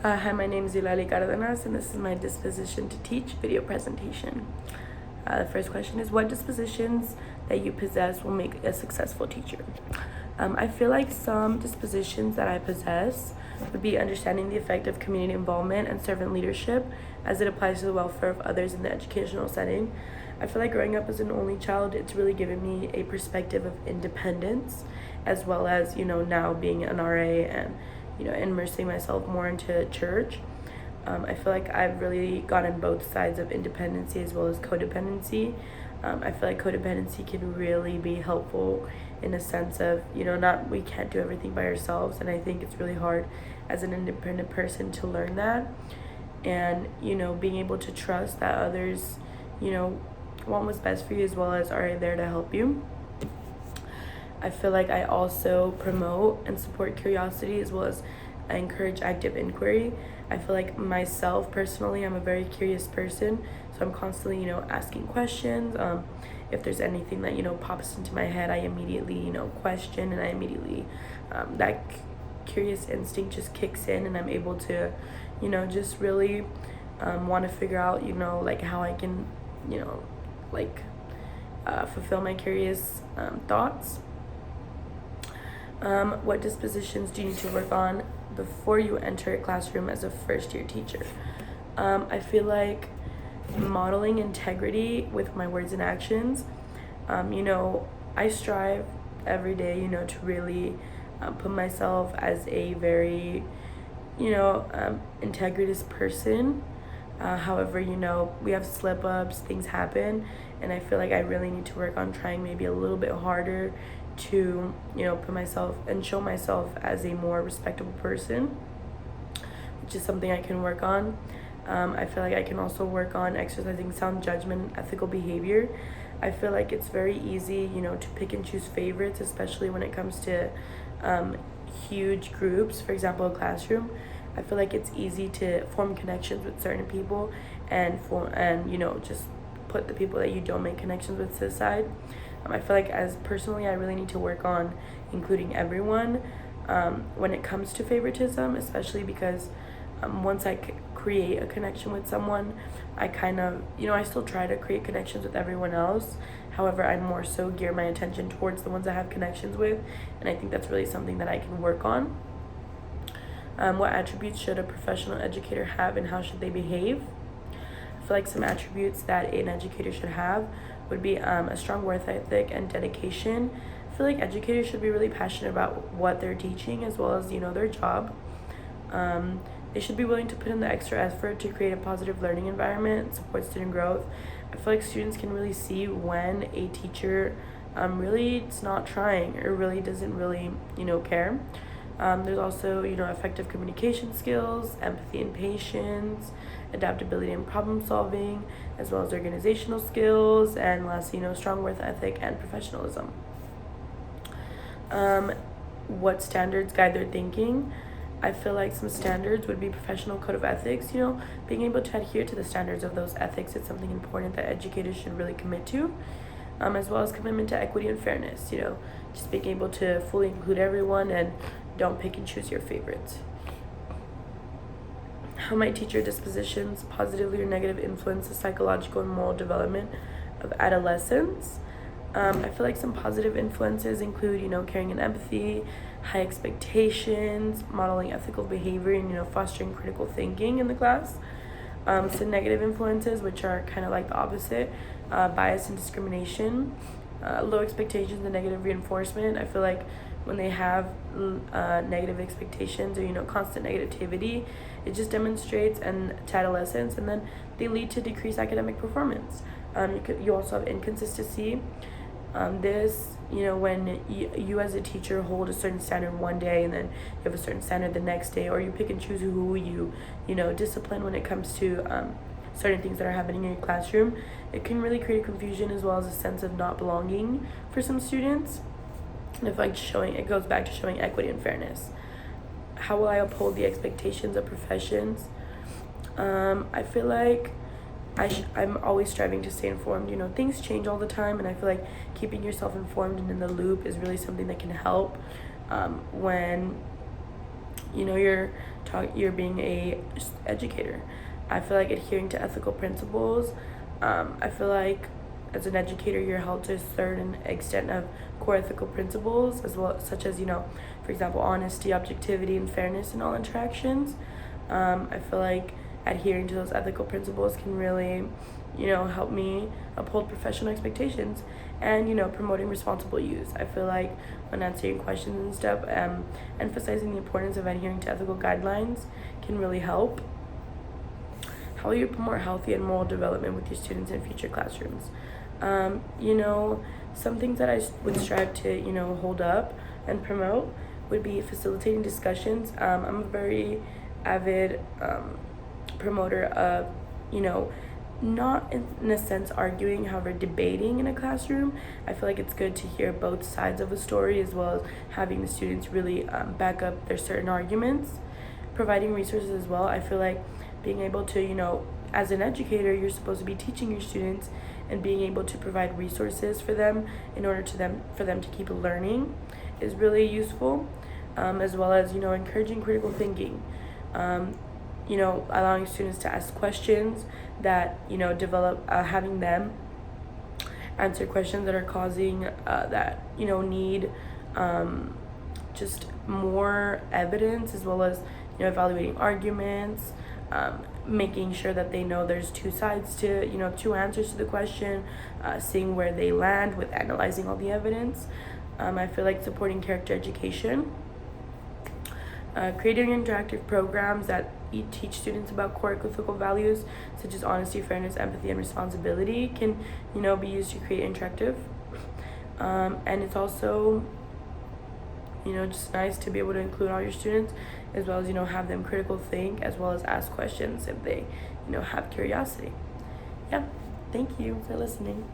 Hi, my name is Eulalie Cardenas, and this is my disposition to teach video presentation. The first question is, what dispositions that you possess will make a successful teacher? I feel like some dispositions that I possess would be understanding the effect of community involvement and servant leadership as it applies to the welfare of others in the educational setting. I feel like growing up as an only child, it's really given me a perspective of independence, as well as, now being an RA and, immersing myself more into church. I feel like I've really gotten both sides of independency as well as codependency. I feel like codependency can really be helpful in a sense of, not we can't do everything by ourselves. And I think it's really hard as an independent person to learn that. And, being able to trust that others, want what's best for you as well as are there to help you. I feel like I also promote and support curiosity as well as I encourage active inquiry. I feel like myself personally, I'm a very curious person, so I'm constantly, asking questions. If there's anything that, pops into my head, I immediately, question, and I immediately, that curious instinct just kicks in, and I'm able to, just really want to figure out, like how I can, fulfill my curious thoughts. What dispositions do you need to work on before you enter a classroom as a first-year teacher? I feel like modeling integrity with my words and actions. I strive every day, to really put myself as a very, integritous person. However, we have slip-ups, things happen, and I feel like I really need to work on trying maybe a little bit harder to, put myself and show myself as a more respectable person, which is something I can work on. I feel like I can also work on exercising sound judgment, ethical behavior. I feel like it's very easy, to pick and choose favorites, especially when it comes to huge groups, for example, a classroom. I feel like it's easy to form connections with certain people and just put the people that you don't make connections with to the side. I feel like as personally, I really need to work on including everyone when it comes to favoritism, especially because once I create a connection with someone, I kind of, I still try to create connections with everyone else. However, I more so gear my attention towards the ones I have connections with, and I think that's really something that I can work on. What attributes should a professional educator have and how should they behave? I feel like some attributes that an educator should have would be a strong work ethic and dedication. I feel like educators should be really passionate about what they're teaching as well as, their job. They should be willing to put in the extra effort to create a positive learning environment and support student growth. I feel like students can really see when a teacher really is not trying or really doesn't really, care. There's also, effective communication skills, empathy and patience, adaptability and problem solving, as well as organizational skills, and lastly, strong work ethic and professionalism. What standards guide their thinking? I feel like some standards would be professional code of ethics. Being able to adhere to the standards of those ethics is something important that educators should really commit to, as well as commitment to equity and fairness. Just being able to fully include everyone and don't pick and choose your favorites. How might teacher dispositions positively or negatively influence the psychological and moral development of adolescents? I feel like some positive influences include, caring and empathy, high expectations, modeling ethical behavior, and, fostering critical thinking in the class. Some negative influences, which are kind of like the opposite, bias and discrimination, low expectations and negative reinforcement. I feel like when they have negative expectations or constant negativity, it just demonstrates to adolescence, and then they lead to decreased academic performance. You also have inconsistency. When you as a teacher hold a certain standard one day and then you have a certain standard the next day, or you pick and choose who you discipline when it comes to certain things that are happening in your classroom, it can really create confusion as well as a sense of not belonging for some students. And it goes back to showing equity and fairness. How will I uphold the expectations of professions? I feel like I'm always striving to stay informed. Things change all the time, and I feel like keeping yourself informed and in the loop is really something that can help when you're you're being a educator. I feel like adhering to ethical principles, I feel like as an educator you're held to a certain extent of core ethical principles, as well, such as, for example, honesty, objectivity, and fairness in all interactions. I feel like adhering to those ethical principles can really, help me uphold professional expectations and, promoting responsible use. I feel like when answering questions and stuff, emphasizing the importance of adhering to ethical guidelines can really help. How will you promote healthy and moral development with your students in future classrooms? Some things that I would strive to, hold up and promote would be facilitating discussions. I'm a very avid promoter of, not in a sense arguing, however, debating in a classroom. I feel like it's good to hear both sides of a story, as well as having the students really back up their certain arguments. Providing resources as well. I feel like being able to, as an educator, you're supposed to be teaching your students, and being able to provide resources for them in order for them to keep learning is really useful, as well as, encouraging critical thinking. Allowing students to ask questions that, develop, having them answer questions that are causing that, need just more evidence, as well as, evaluating arguments, making sure that they know there's two sides to, two answers to the question, seeing where they land with analyzing all the evidence. I feel like supporting character education, creating interactive programs that teach students about core ethical values such as honesty, fairness, empathy, and responsibility can, be used to create interactive. And it's also, just nice to be able to include all your students, as well as, have them critical think, as well as ask questions if they, have curiosity. Yeah, thank you for listening.